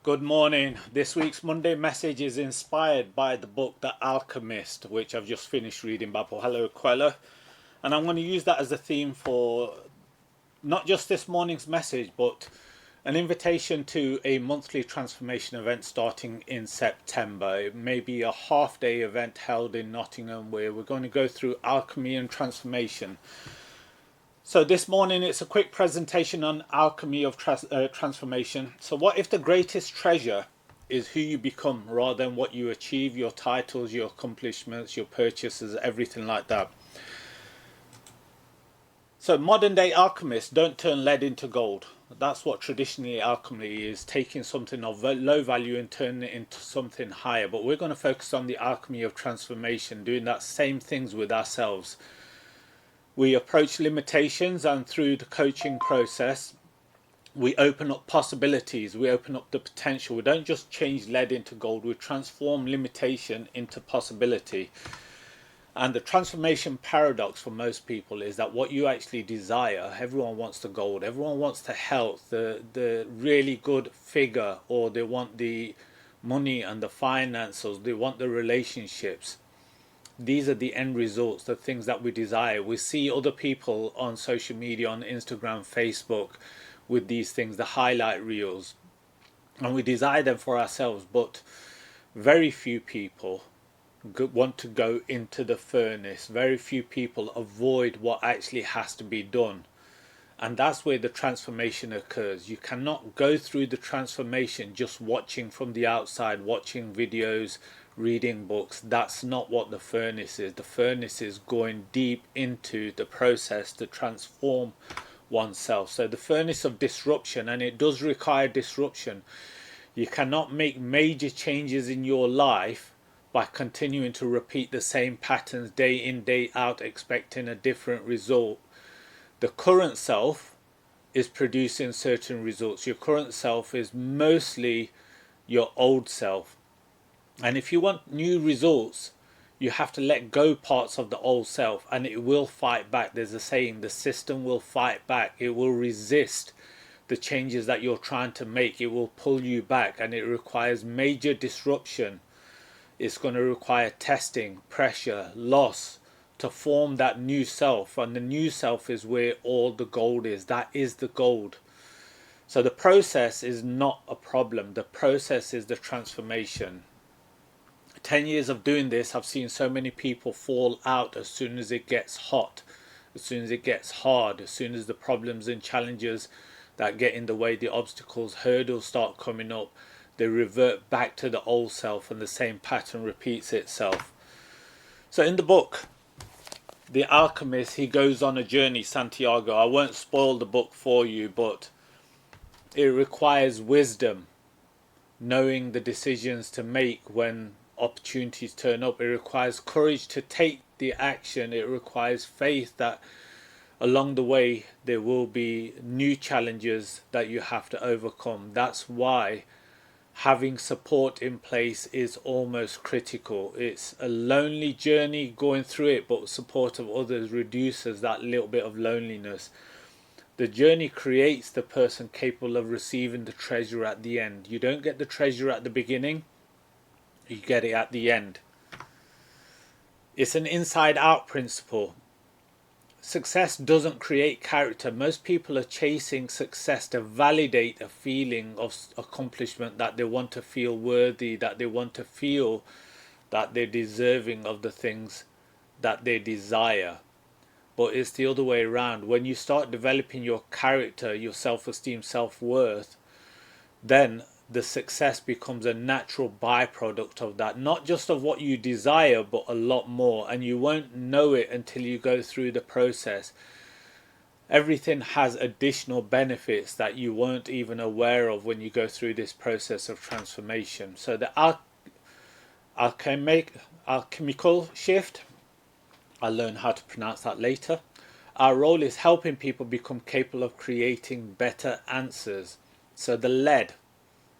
Good morning. This week's Monday message is inspired by the book The Alchemist, which I've just finished reading by Paulo Coelho. And I'm going to use that as a theme for not just this morning's message, but an invitation to a monthly transformation event starting in September. It may be a half-day event held in Nottingham where we're going to go through alchemy and transformation. So this morning it's a quick presentation on alchemy of transformation. So what if the greatest treasure is who you become rather than what you achieve, your titles, your accomplishments, your purchases, everything like that. So modern day alchemists don't turn lead into gold. That's what traditionally alchemy is, taking something of low value and turning it into something higher. But we're going to focus on the alchemy of transformation, doing that same things with ourselves. We approach limitations, and through the coaching process, we open up possibilities, we open up the potential. We don't just change lead into gold, we transform limitation into possibility. And the transformation paradox for most people is that what you actually desire, everyone wants the gold, everyone wants the health, the really good figure, or they want the money and the finances, they want the relationships. These are the end results, the things that we desire. We see other people on social media, on Instagram, Facebook, with these things, the highlight reels, and we desire them for ourselves, but very few people want to go into the furnace. Very few people avoid what actually has to be done. And that's where the transformation occurs. You cannot go through the transformation just watching from the outside, watching videos, reading books. That's not what the furnace is. The furnace is going deep into the process to transform oneself. So the furnace of disruption, and it does require disruption. You cannot make major changes in your life by continuing to repeat the same patterns day in, day out, expecting a different result. The current self is producing certain results. Your current self is mostly your old self. And if you want new results, you have to let go parts of the old self, and it will fight back. There's a saying, the system will fight back. It will resist the changes that you're trying to make. It will pull you back, and it requires major disruption. It's going to require testing, pressure, loss to form that new self. And the new self is where all the gold is. That is the gold. So the process is not a problem. The process is the transformation. 10 years of doing this, I've seen so many people fall out as soon as it gets hot, as soon as it gets hard, as soon as the problems and challenges that get in the way, the obstacles, hurdles start coming up. They revert back to the old self, and the same pattern repeats itself. So in the book, The Alchemist, he goes on a journey, Santiago. I won't spoil the book for you, but it requires wisdom, knowing the decisions to make when opportunities turn up. It requires courage to take the action. It requires faith that along the way there will be new challenges that you have to overcome. That's why having support in place is almost critical. It's a lonely journey going through it, but support of others reduces that little bit of loneliness. The journey creates the person capable of receiving the treasure at the end. You don't get the treasure at the beginning, you get it at the end. It's an inside out principle. Success doesn't create character. Most people are chasing success to validate a feeling of accomplishment, that they want to feel worthy, that they want to feel that they're deserving of the things that they desire. But it's the other way around. When you start developing your character, your self-esteem, self-worth, then the success becomes a natural byproduct of that, not just of what you desire, but a lot more. And you won't know it until you go through the process. Everything has additional benefits that you weren't even aware of when you go through this process of transformation. So the alchemical shift, I'll learn how to pronounce that later. Our role is helping people become capable of creating better answers. So the lead,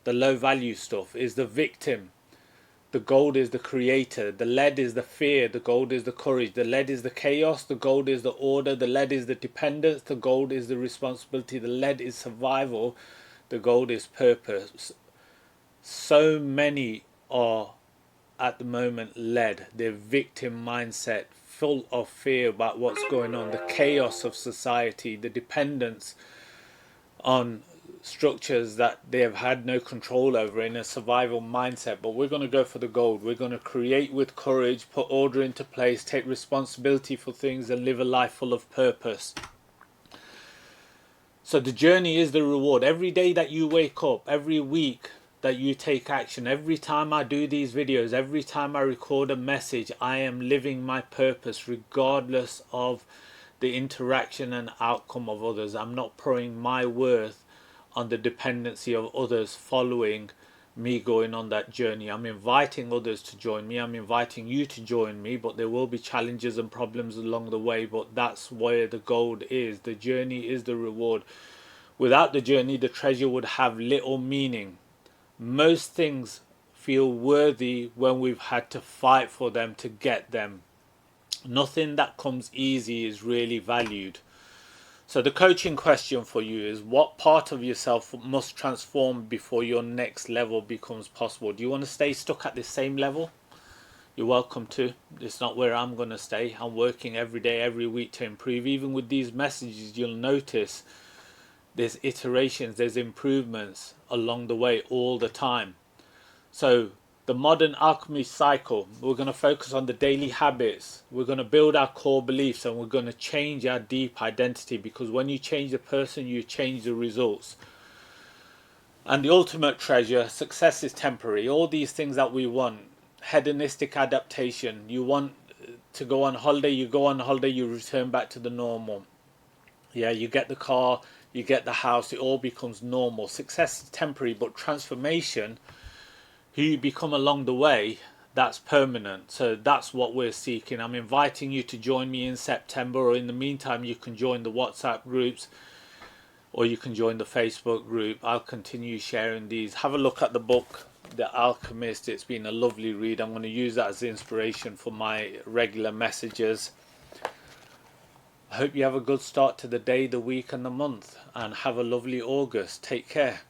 the low value stuff, is the victim. The gold is the creator. The lead is the fear. The gold is the courage. The lead is the chaos. The gold is the order. The lead is the dependence. The gold is the responsibility. The lead is survival. The gold is purpose. So many are at the moment led, their victim mindset, full of fear about what's going on, the chaos of society, the dependence on structures that they have had no control over in a survival mindset. But we're going to go for the gold. We're going to create with courage, put order into place, take responsibility for things, and live a life full of purpose. So the journey is the reward. Every day that you wake up, every week that you take action, every time I do these videos, every time I record a message, I am living my purpose regardless of the interaction and outcome of others. I'm not pouring my worth on the dependency of others following me going on that journey. I'm inviting others to join me. I'm inviting you to join me, but there will be challenges and problems along the way, but that's where the gold is. The journey is the reward. Without the journey, the treasure would have little meaning. Most things feel worthy when we've had to fight for them to get them. Nothing that comes easy is really valued. So the coaching question for you is, what part of yourself must transform before your next level becomes possible? Do you want to stay stuck at the same level? You're welcome to. It's not where I'm going to stay. I'm working every day, every week to improve. Even with these messages, you'll notice there's iterations, there's improvements along the way all the time. So the modern alchemy cycle, we're going to focus on the daily habits. We're going to build our core beliefs, and we're going to change our deep identity, because when you change the person, you change the results. And the ultimate treasure, success is temporary. All these things that we want, hedonistic adaptation, you want to go on holiday, you go on holiday, you return back to the normal. Yeah, you get the car, you get the house, it all becomes normal. Success is temporary, but transformation, who you become along the way, that's permanent. So that's what we're seeking. I'm inviting you to join me in September, or in the meantime you can join the WhatsApp groups, or you can join the Facebook group. I'll continue sharing these. Have a look at the book, The Alchemist. It's been a lovely read. I'm going to use that as inspiration for my regular messages. I hope you have a good start to the day, the week and the month, and have a lovely August. Take care.